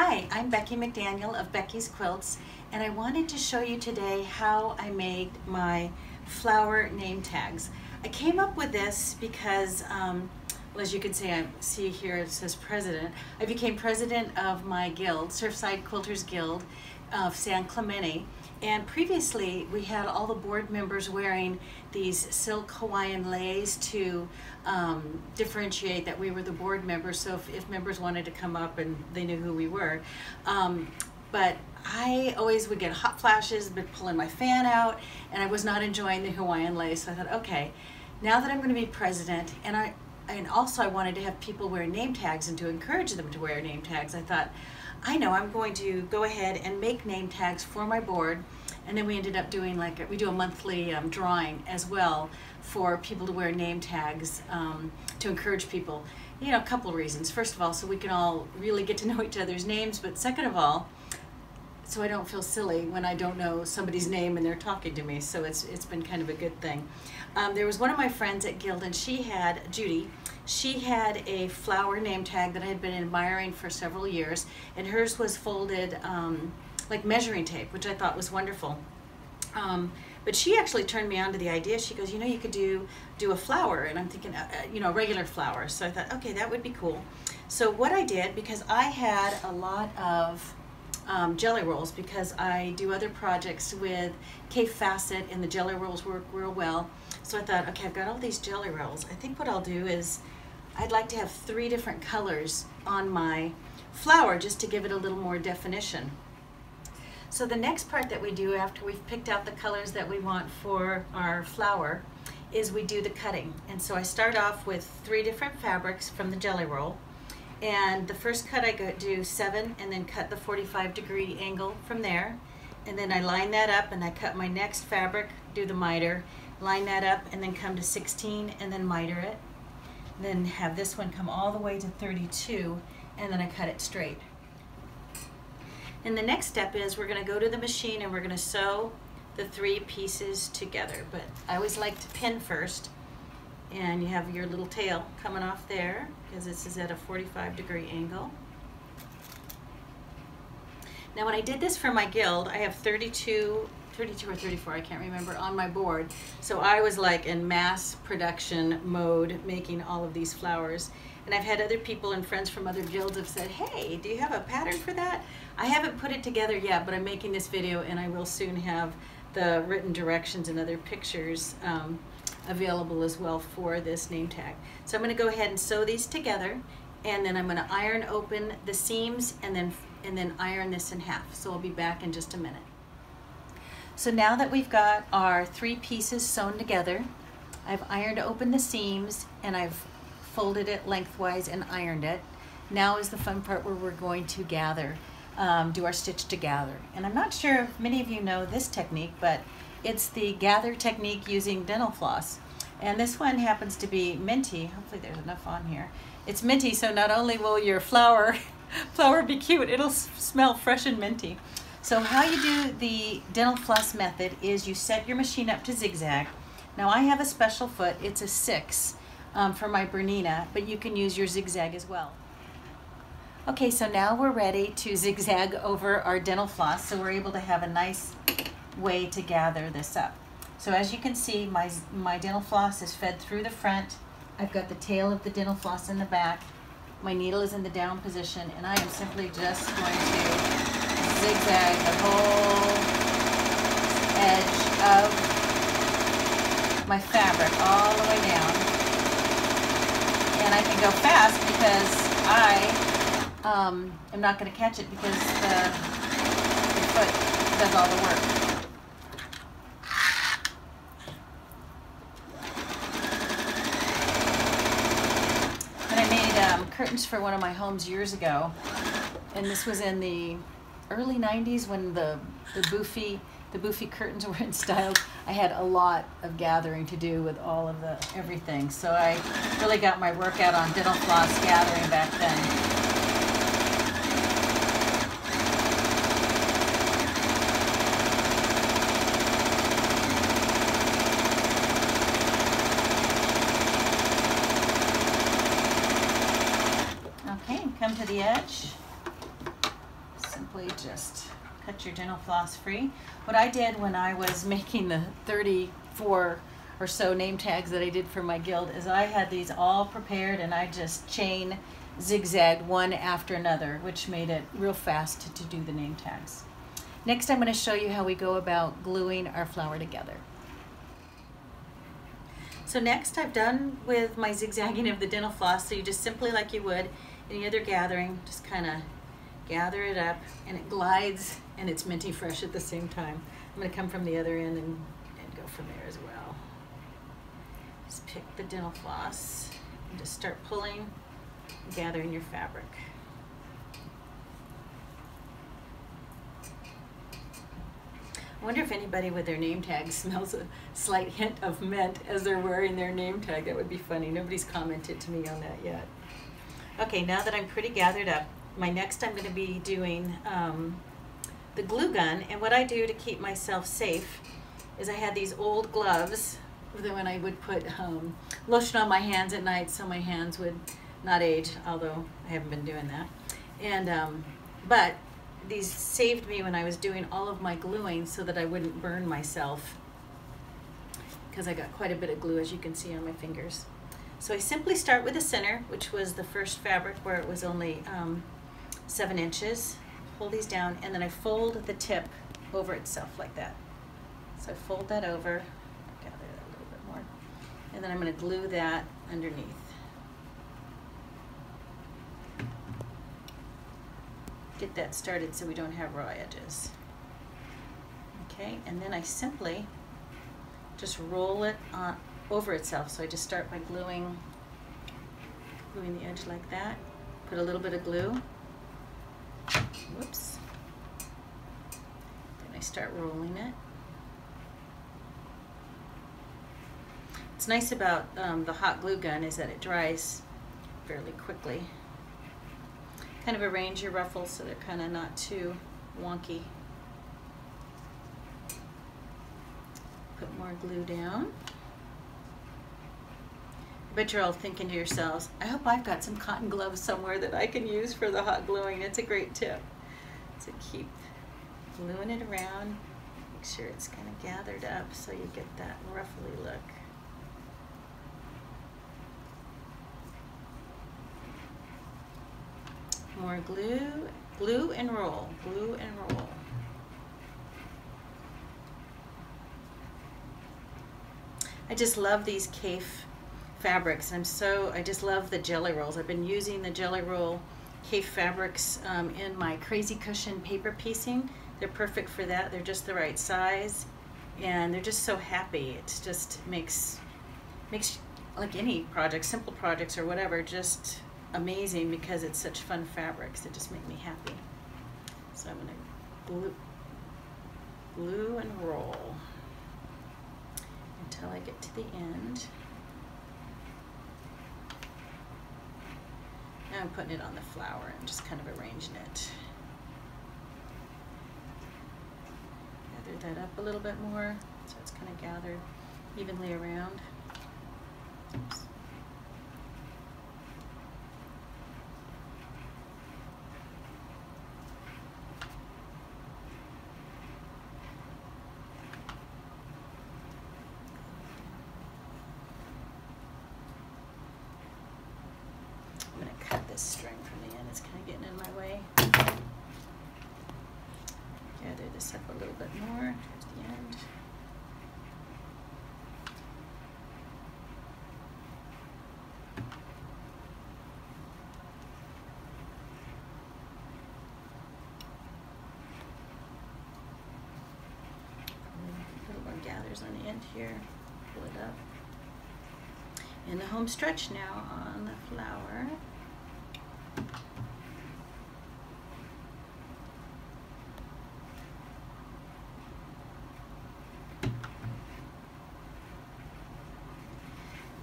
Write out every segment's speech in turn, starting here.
Hi, I'm Becky McDaniel of Becky's Quilts, and I wanted to show you today how I made my flower name tags. I came up with this because, well, as you can see here it says president. I became president of my guild, Surfside Quilters Guild of San Clemente, and previously we had all the board members wearing these silk Hawaiian leis to differentiate that we were the board members, so if members wanted to come up and they knew who we were. But I always would get hot flashes, but pulling my fan out, and I was not enjoying the Hawaiian leis, so I thought, okay, now that I'm going to be president, and also I wanted to have people wear name tags and to encourage them to wear name tags, I thought, I know I'm going to go ahead and make name tags for my board. And then we ended up doing we do a monthly drawing as well for people to wear name tags to encourage people. You know, a couple of reasons. First of all, so we can all really get to know each other's names, but second of all, so I don't feel silly when I don't know somebody's name and they're talking to me. So it's been kind of a good thing. There was one of my friends at Guild, and she had, Judy, she had a flower name tag that I had been admiring for several years, and hers was folded like measuring tape, which I thought was wonderful. But she actually turned me on to the idea. She goes, you know, you could do a flower, and I'm thinking, you know, a regular flower. So I thought, okay, that would be cool. So what I did, because I had a lot of jelly rolls, because I do other projects with K Facet, and the jelly rolls work real well. So I thought, okay, I've got all these jelly rolls. I think what I'll do is I'd like to have 3 different colors on my flower just to give it a little more definition. So the next part that we do after we've picked out the colors that we want for our flower is we do the cutting. And so I start off with 3 different fabrics from the jelly roll. And the first cut I do 7 and then cut the 45-degree angle from there. And then I line that up and I cut my next fabric, do the miter, line that up and then come to 16 and then miter it. Then have this one come all the way to 32 and then I cut it straight. And the next step is we're going to go to the machine and we're going to sew the 3 pieces together. But I always like to pin first, and you have your little tail coming off there because this is at a 45-degree angle. Now when I did this for my guild, I have 32 or 34, I can't remember, on my board. So I was like in mass production mode making all of these flowers. And I've had other people and friends from other guilds have said, hey, do you have a pattern for that? I haven't put it together yet, but I'm making this video and I will soon have the written directions and other pictures available as well for this name tag. So I'm going to go ahead and sew these together, and then I'm going to iron open the seams and then iron this in half. So I'll be back in just a minute. So now that we've got our 3 pieces sewn together, I've ironed open the seams and I've folded it lengthwise and ironed it. Now is the fun part where we're going to gather, do our stitch to gather. And I'm not sure if many of you know this technique, but it's the gather technique using dental floss. And this one happens to be minty. Hopefully there's enough on here. It's minty, so not only will your flower be cute, it'll smell fresh and minty. So how you do the dental floss method is you set your machine up to zigzag. Now I have a special foot, it's a 6 for my Bernina, but you can use your zigzag as well. Okay, so now we're ready to zigzag over our dental floss, so we're able to have a nice way to gather this up. So as you can see, my dental floss is fed through the front. I've got the tail of the dental floss in the back. My needle is in the down position, and I am simply just going to zigzag the whole edge of my fabric all the way down. And I can go fast because I am not going to catch it because the foot does all the work. And I made curtains for one of my homes years ago, and this was in the early 90s when the boofy curtains were in style. I had a lot of gathering to do with all of everything, so I really got my workout on dental floss gathering back then. Okay, come to the edge. just cut your dental floss free. What I did when I was making the 34 or so name tags that I did for my guild is I had these all prepared and I just chain zigzagged one after another, which made it real fast to do the name tags. Next, I'm going to show you how we go about gluing our flower together. So next, I've done with my zigzagging of the dental floss, so you just simply, like you would any other gathering, just kind of gather it up, and it glides, and it's minty fresh at the same time. I'm going to come from the other end and go from there as well. Just pick the dental floss and just start pulling, gathering your fabric. I wonder if anybody with their name tag smells a slight hint of mint as they're wearing their name tag. That would be funny. Nobody's commented to me on that yet. Okay, now that I'm pretty gathered up, I'm going to be doing the glue gun. And what I do to keep myself safe is I had these old gloves when I would put lotion on my hands at night so my hands would not age, although I haven't been doing that. And but these saved me when I was doing all of my gluing so that I wouldn't burn myself, because I got quite a bit of glue, as you can see on my fingers. So I simply start with the center, which was the first fabric where it was only 7 inches. Pull these down, and then I fold the tip over itself like that. So I fold that over, gather that a little bit more, and then I'm going to glue that underneath. Get that started so we don't have raw edges. Okay, and then I simply just roll it on over itself. So I just start by gluing the edge like that. Put a little bit of glue. Whoops. Then I start rolling it. What's nice about the hot glue gun is that it dries fairly quickly. Kind of arrange your ruffles so they're kind of not too wonky. Put more glue down. I bet you're all thinking to yourselves, I hope I've got some cotton gloves somewhere that I can use for the hot gluing. It's a great tip. So keep gluing it around. Make sure it's kind of gathered up so you get that ruffly look. More glue, glue and roll, glue and roll. I just love these Kaffe fabrics. I just love the jelly rolls. I've been using the jelly roll Kaffe fabrics in my crazy cushion paper piecing. They're perfect for that. They're just the right size, and they're just so happy. It just makes like any project, simple projects or whatever, just amazing because it's such fun fabrics that just make me happy. So I'm going to glue and roll until I get to the end. Now I'm putting it on the flower and just kind of arranging it. Gather that up a little bit more so it's kind of gathered evenly around. Oops. I'm going to cut this string from the end. It's kind of getting in my way. Gather this up a little bit more towards the end. A little more gathers on the end here. Pull it up. In the home stretch now on the flower.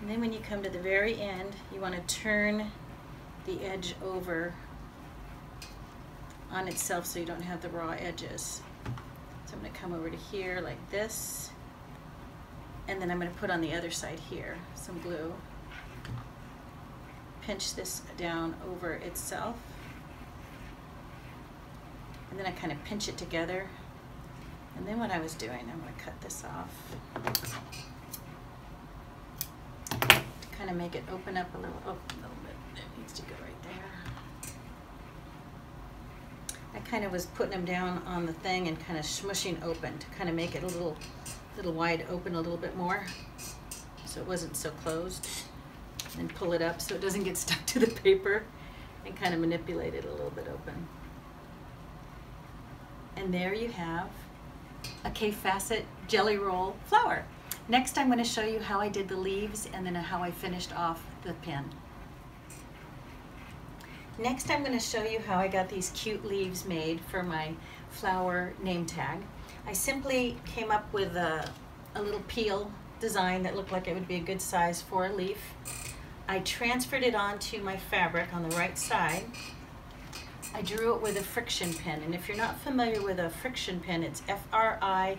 And then when you come to the very end, you want to turn the edge over on itself so you don't have the raw edges. So I'm going to come over to here like this, and then I'm going to put on the other side here some glue. Pinch this down over itself. and then I kind of pinch it together. And then what I was doing, I'm going to cut this off to kind of make it open up a little bit. It needs to go right there. I kind of was putting them down on the thing and kind of smushing open to kind of make it a little wide open a little bit more, so it wasn't so closed. And pull it up so it doesn't get stuck to the paper, and kind of manipulate it a little bit open. And there you have a K-facet jelly roll flower. Next I'm going to show you how I did the leaves and then how I finished off the pin. Next I'm going to show you how I got these cute leaves made for my flower name tag. I simply came up with a little peel design that looked like it would be a good size for a leaf. I transferred it onto my fabric on the right side. I drew it with a friction pin, and if you're not familiar with a friction pin, it's F-R-I-X-I-O-N.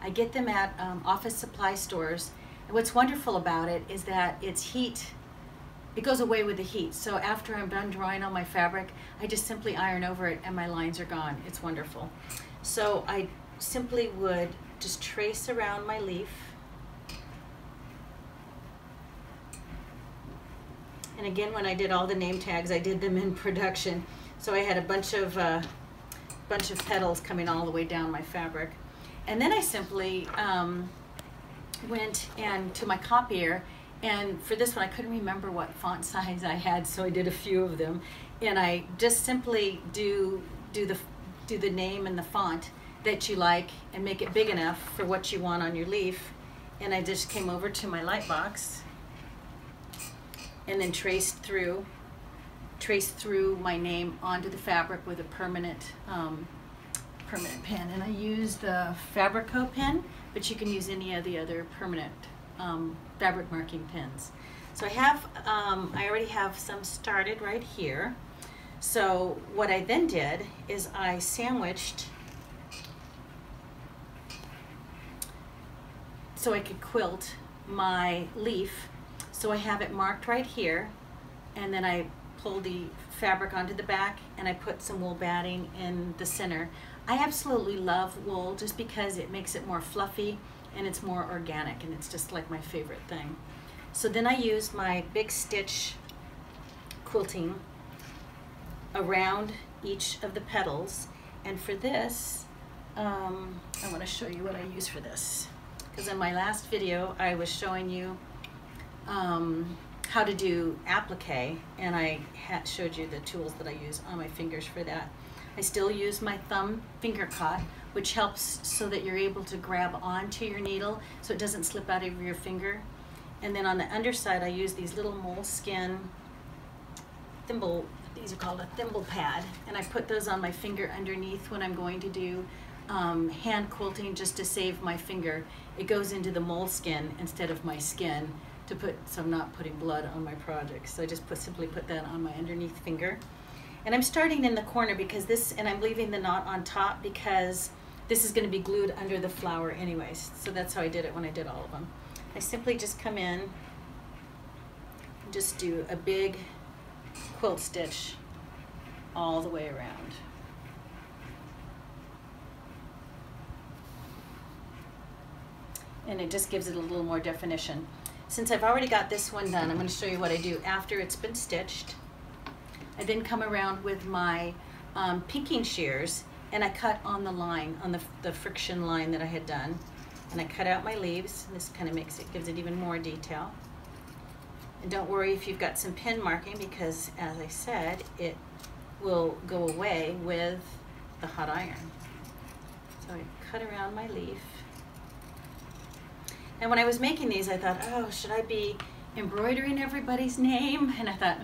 I get them at office supply stores, and what's wonderful about it is that it's heat. It goes away with the heat, so after I'm done drawing on my fabric, I just simply iron over it and my lines are gone. It's wonderful. So I simply would just trace around my leaf. And again, when I did all the name tags, I did them in production. So I had a bunch of petals coming all the way down my fabric. And then I simply went to my copier, and for this one I couldn't remember what font size I had, so I did a few of them. And I just simply do the name and the font that you like and make it big enough for what you want on your leaf. And I just came over to my light box and then traced through my name onto the fabric with a permanent pen. And I used the Fabrico pen, but you can use any of the other permanent fabric marking pens. So I already have some started right here. So what I then did is I sandwiched so I could quilt my leaf. So I have it marked right here, and then I pull the fabric onto the back and I put some wool batting in the center. I absolutely love wool just because it makes it more fluffy and it's more organic, and it's just like my favorite thing. So then I used my big stitch quilting around each of the petals, and for this I want to show you what I use for this, because in my last video I was showing you how to do applique, and I showed you the tools that I use on my fingers for that. I still use my thumb finger caught, which helps so that you're able to grab onto your needle so it doesn't slip out of your finger. And then on the underside I use these little moleskin thimble, these are called a thimble pad, and I put those on my finger underneath when I'm going to do hand quilting, just to save my finger. It goes into the moleskin instead of my skin, so I'm not putting blood on my project. So I just simply put that on my underneath finger. And I'm starting in the corner because and I'm leaving the knot on top because this is going to be glued under the flower anyways. So that's how I did it when I did all of them. I simply just come in and just do a big quilt stitch all the way around. And it just gives it a little more definition. Since I've already got this one done, I'm going to show you what I do after it's been stitched. I then come around with my pinking shears and I cut on the line, on the friction line that I had done. And I cut out my leaves. This kind of gives it even more detail. And don't worry if you've got some pin marking, because as I said, it will go away with the hot iron. So I cut around my leaf. And when I was making these, I thought, oh, should I be embroidering everybody's name? And I thought,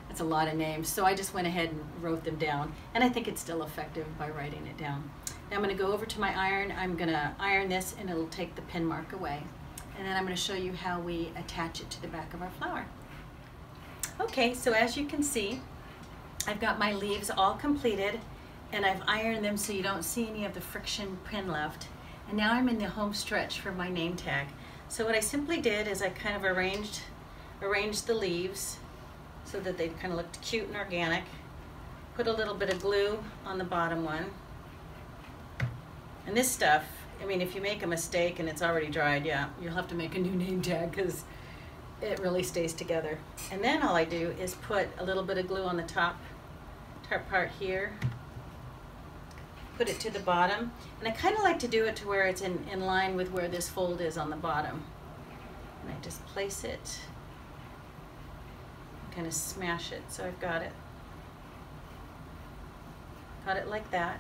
that's a lot of names. So I just went ahead and wrote them down. And I think it's still effective by writing it down. Now I'm going to go over to my iron. I'm going to iron this and it'll take the pin mark away. And then I'm going to show you how we attach it to the back of our flower. Okay, so as you can see, I've got my leaves all completed and I've ironed them so you don't see any of the friction pin left. And now I'm in the home stretch for my name tag. So what I simply did is I kind of arranged the leaves so that they kind of looked cute and organic. put a little bit of glue on the bottom one. And this stuff, I mean, if you make a mistake and it's already dried, yeah, you'll have to make a new name tag because it really stays together. And then all I do is put a little bit of glue on the top part here, put it to the bottom, and I kind of like to do it to where it's in line with where this fold is on the bottom. And I just place it, kind of smash it so I've got it like that.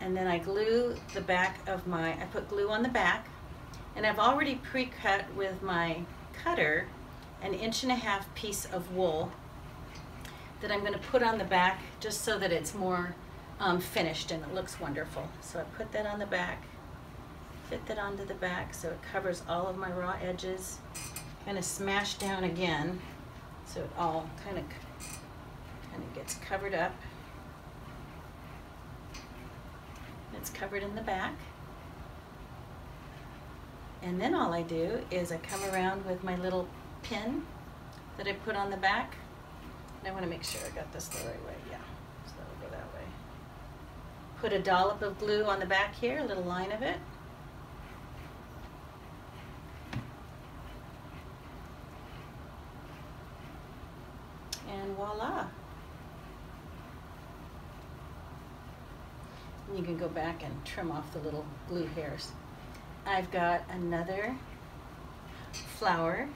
And then I glue the back of I put glue on the back, and I've already pre-cut with my cutter an 1.5 inch piece of wool that I'm going to put on the back just so that it's more finished and it looks wonderful. So I put that on the back, fit that onto the back so it covers all of my raw edges, kind of smash down again so it all kind of gets covered up. It's covered in the back. And then all I do is I come around with my little pin that I put on the back. And I want to make sure I got this the right way. Yeah, so that'll go that way. Put a dollop of glue on the back here, a little line of it. And voila. And you can go back and trim off the little glue hairs. I've got another flower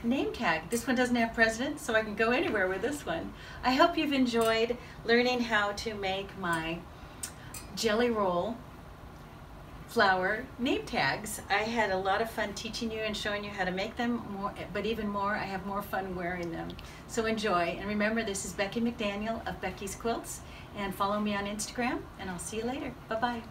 name tag. This one doesn't have president, so I can go anywhere with this one. I hope you've enjoyed learning how to make my jelly roll flower name tags. I had a lot of fun teaching you and showing you how to make them, but even more, I have more fun wearing them. So enjoy, and remember, this is Becky McDaniel of Becky's Quilts, and follow me on Instagram, and I'll see you later. Bye-bye.